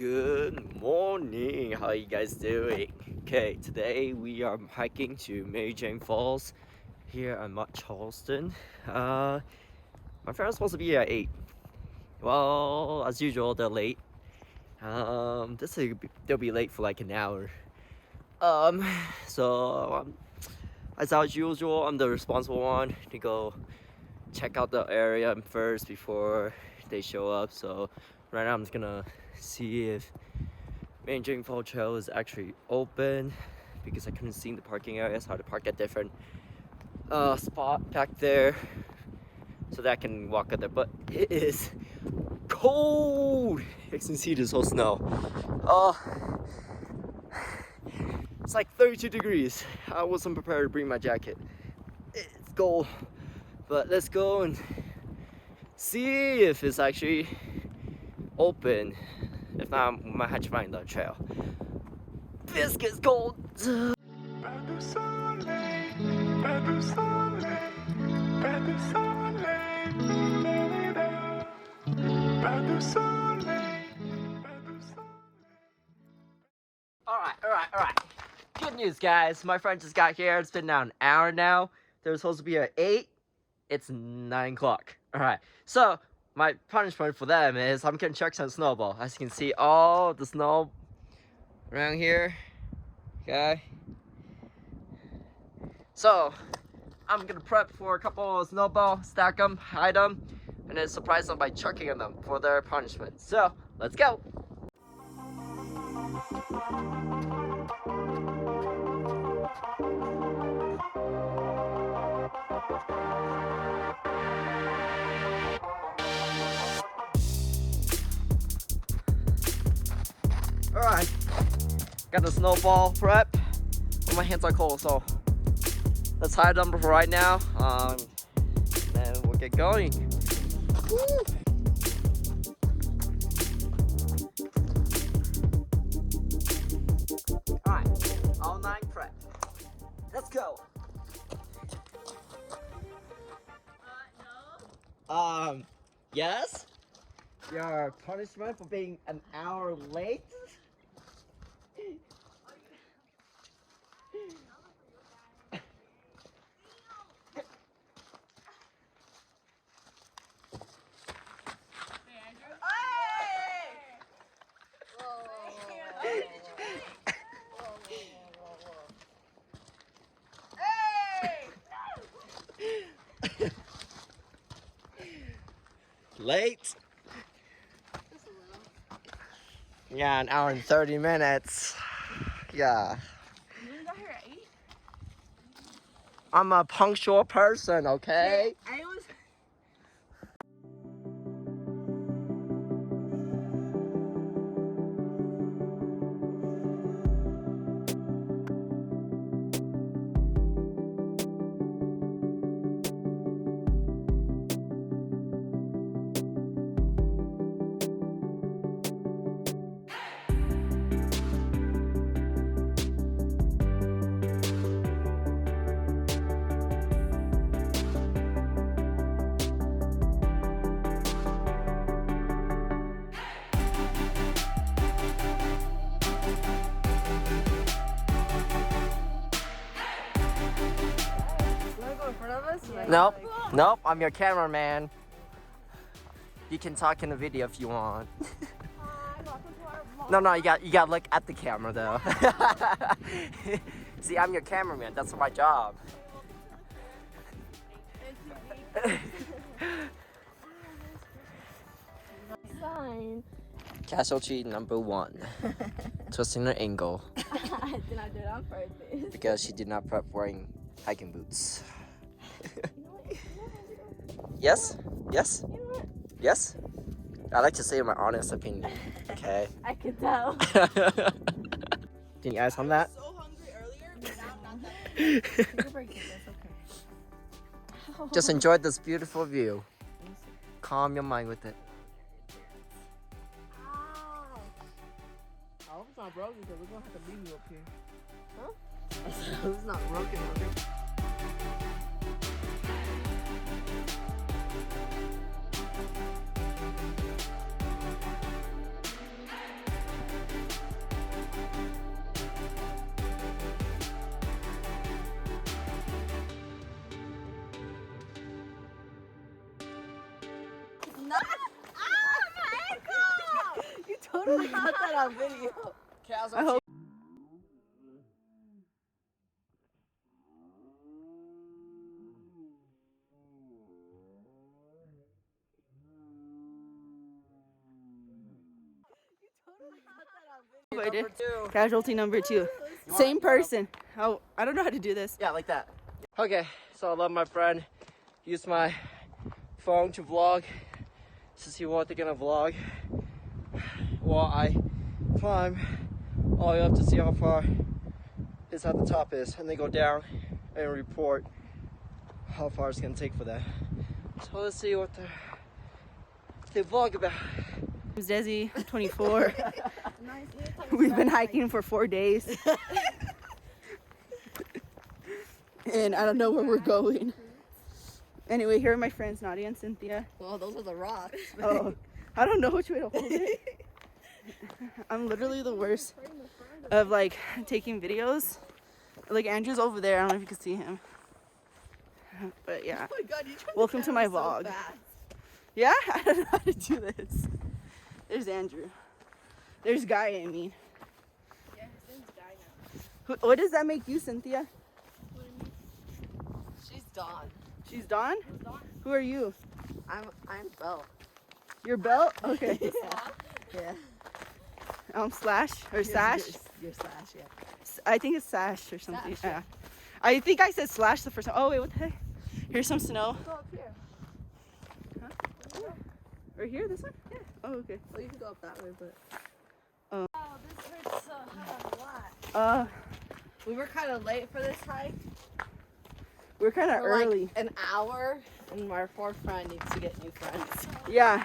Good morning. How you guys doing? Okay, today we are hiking to Mary Jane Falls here in Mount Charleston. My friend's supposed to be at 8. Well, as usual, they're late. They'll be late for like an hour. As usual, I'm the responsible one to go check out the area first before they show up. So right now I'm just gonna see if Mary Jane Falls Trail is actually open because I couldn't see the parking area, so I had to park at different spot back there so that I can walk out there. But it is cold. You can see this whole snow. It's like 32 degrees. I wasn't prepared to bring my jacket. It's cold, but let's go and see if it's actually open. If not, we might have to find the trail. This gets cold. Alright. Good news, guys. My friend just got here. It's been now an hour now. They were supposed to be at 8. It's 9 o'clock. Alright, so my punishment for them is I'm gonna chuck some snowball. As you can see, all the snow around here. Okay. So I'm gonna prep for a couple of snowballs, stack them, hide them, and then surprise them by chucking them for their punishment. So let's go. Alright, got the snowball prep, but my hands are cold, so let's hide them for right now, then we'll get going. Woo! Alright, all 9 prep. Let's go. Yes? Your punishment for being an hour late? Late? Yeah, an hour and 30 minutes. Yeah. You got here at 8? I'm a punctual person, okay? I was... Nope, I'm your cameraman. You can talk in the video if you want. No, you got look at the camera though. See, I'm your cameraman, that's my job. Casualty number 1. Twisting her ankle. I did not do it on purpose. Because she did not prep wearing hiking boots. Yes? Yes? I like to say my honest opinion. Okay. I can tell. Can you eyes on that? I was so hungry earlier, but now I'm not that. Okay. Just enjoy this beautiful view. Calm your mind with it. Ow. I hope it's not broken because we're gonna have to leave you up here. Huh? I said, I hope it's not broken up here. totally got that on video. Cows I hope. Number 2. Casualty number 2. Same person. Oh, I don't know how to do this. Yeah, like that. Okay, so I let my friend use my phone to vlog to see what they're gonna vlog while I climb all the way up to see how far is at the top is, and then go down and report how far it's gonna take for that. So let's see what they vlog about. I'm Desi. I'm 24. We've been hiking for 4 days. And I don't know where we're going. Anyway, here are my friends Nadia and Cynthia. Well, those are the rocks. Oh, I don't know which way to hold it. I'm literally the worst of like taking videos. Like Andrew's over there. I don't know if you can see him. But yeah. Oh my god, you turned Welcome the to my camera so vlog. fast. Yeah? I don't know how to do this. There's Andrew. There's Guy, I mean. Yeah, his name's Guy now. What does that make you, Cynthia? She's Dawn. She's Dawn? Who are you? I'm Belle. Your belt? Okay. Yeah. Slash or Sash? You're Slash, yeah. I think it's Sash or something. Sash, Yeah. I think I said Slash the first time. Oh wait, what the heck? Here's some snow. Go up here. Right here, this one? Yeah. Oh, okay. Well, you can go up that way, but. Oh. Oh, this hurts so hard. We were kind of late for this hike. We're kind of For early. like an hour, and our fourth friend needs to get new friends. Yeah.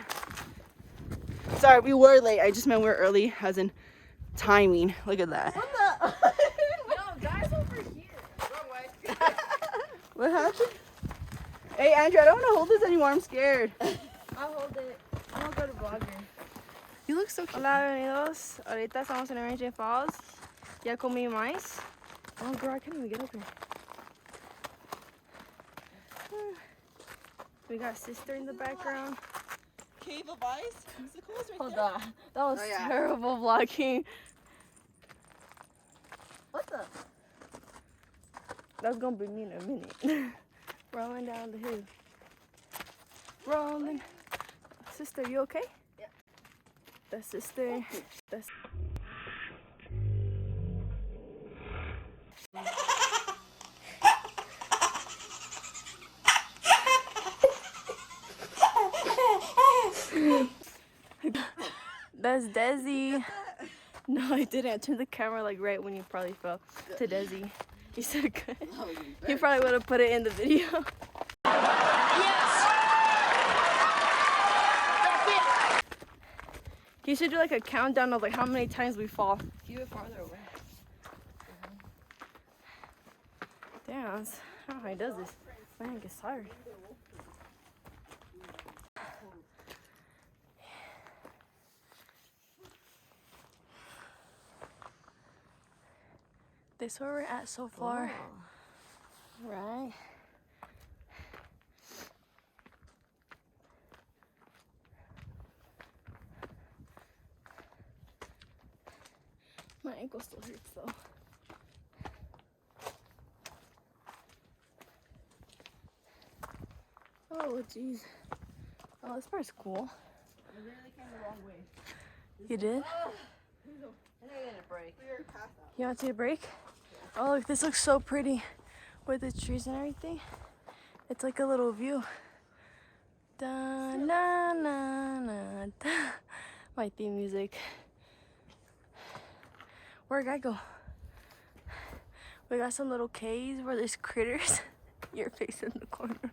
Sorry, we were late. I just meant we're early, as in timing. Look at that. What the? No, guys over here. Wrong way. What happened? Hey, Andrew, I don't want to hold this anymore. I'm scared. I'll hold it. I'm gonna go to vlogger. You look so cute. Hola, bienvenidos. Ahorita estamos en Orange Falls. Ya comí maíz. Oh, girl, I can't even get up here. We got sister in the background. Cave of Ice? Musicals right Hold on. That was Oh, yeah. terrible vlogging. What the? That's gonna be me in a minute. Rolling down the hill. Rolling. Sister, you okay? Yeah. That's sister. That's. That's Desi. No, I didn't. I turned the camera like right when you probably fell to Desi. He said good. He probably would have put it in the video. He should do like a countdown of like how many times we fall. Keep it farther away. Damn, I don't know how he does this. Man, gets tired. This is where we're at so far. Right? My ankle still hurts though. Oh, jeez. Oh, this part's cool. I really came the wrong way. You did? And I didn't break. We were past that. You want to take a break? Oh, look, this looks so pretty with the trees and everything. It's like a little view. Da na na na da. My theme music. Where'd I go? We got some little caves where there's critters. Your face in the corner.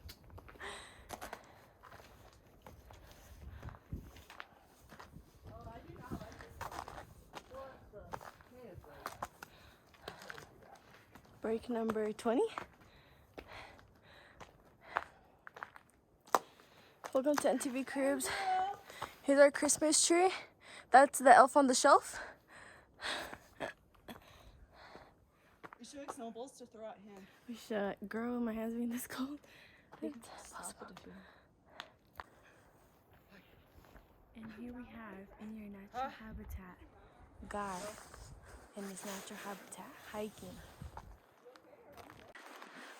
Break number 20. Welcome to NTV Cribs. Here's our Christmas tree. That's the elf on the shelf. We should make snowballs to throw at him. We should. Girl, my hands being this cold. It's possible. And here we have in your natural habitat, God in his natural habitat, hiking.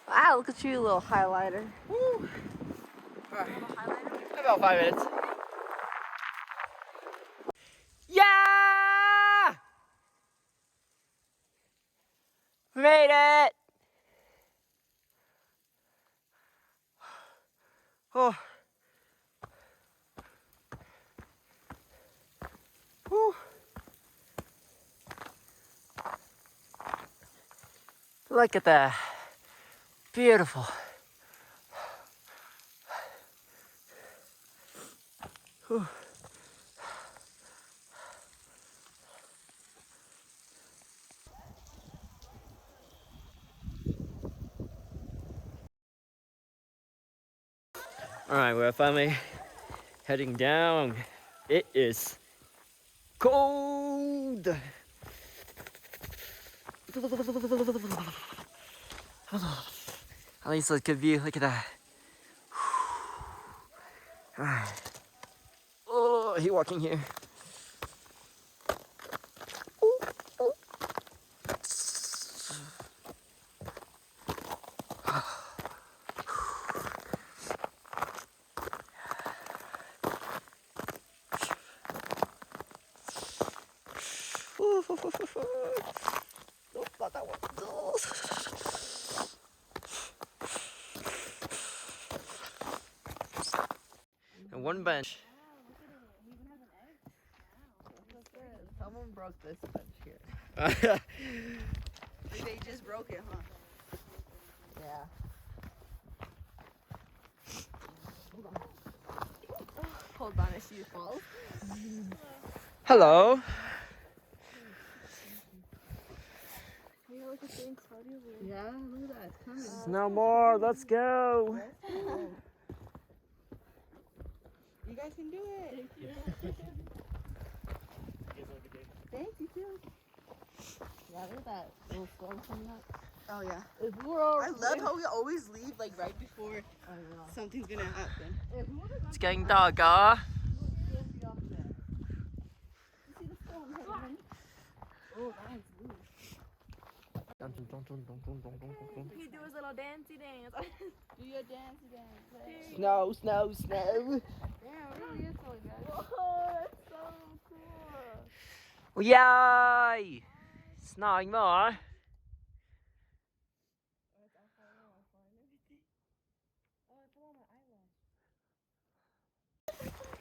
Wow, look at you, little highlighter. Woo. About 5 minutes. Yeah! We made it! Oh. Whew. Look at that. Beautiful. Whew. All right, we're finally heading down. It is cold. At least a good view. Look at that. All right. Oh, he walking here. Nope, not that one. And one bench. Someone broke this bench here. They just broke it, huh? Yeah. Hold on, I see you fall. Hello. Yeah, look at things cloudy over there. Yeah, look at that. It's coming. No more. Let's go. You guys can do it. Thank you too. Yeah, look at that little storm coming up. Oh yeah. If we were all I love how we always leave like right before something's gonna happen. if we were It's getting darker. oh, that's blue. He do his little dancey dance. Do your dancey dance. Snow, snow, snow. Yeah, it really is so good. Whoa, that's so cool. Yay! Snowing more.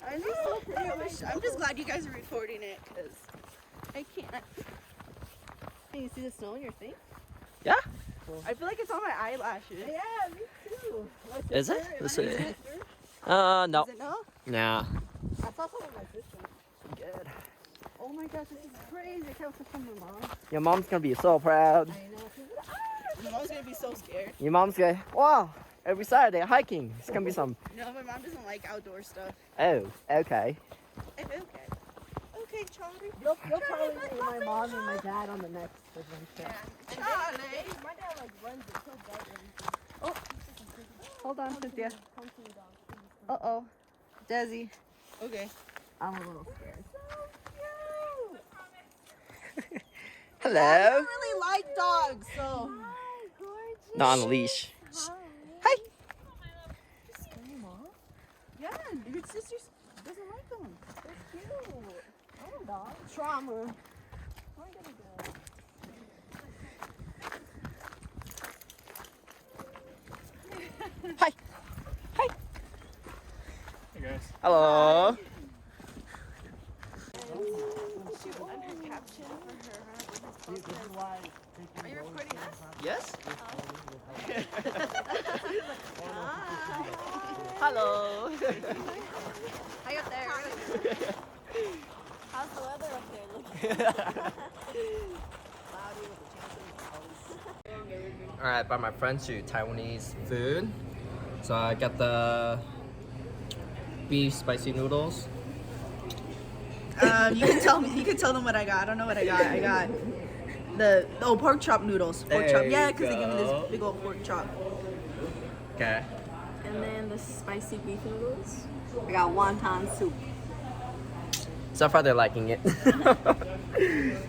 I'm just so pretty. I'm just glad you guys are recording it because I can't. Can you see the snow in your thing? Yeah. I feel like it's on my eyelashes. Yeah, me too. Is it? Let's see. Is No. it no? Nah. I saw some of my sister. Good. Oh my gosh, this is crazy. I can't wait from my mom. Your mom's gonna be so proud. I know. My mom's gonna be so scared. Your mom's gonna, wow, every Saturday hiking. It's gonna be some, No, my mom doesn't like outdoor stuff. oh, okay. Okay. Okay, Charlie. You'll probably see my mom and my dad on the next adventure. Charlie. My dad like runs it so bright everything. Oh. Hold on, Cynthia. Uh-oh. Desi. Okay. I'm a little scared. I Hello. don't really like dogs, so. Not on a leash. Hi. Scary, Mom. Yeah, your sister doesn't like them. They're cute. I want a dog. Trauma. What am I gonna do? Hi. Hi. Hey guys. Hello. Are you recording us? Yes. Hello. Hi up there. How's the weather up there looking? All right, brought my friends to Taiwanese food. So I got the beef spicy noodles. You can tell me. You can tell them what I got. I don't know what I got. I got the pork chop noodles. Pork There chop. you Yeah, because they give me go. this big old pork chop. Okay. And then the spicy beef noodles. I got wonton soup. So far, they're liking it.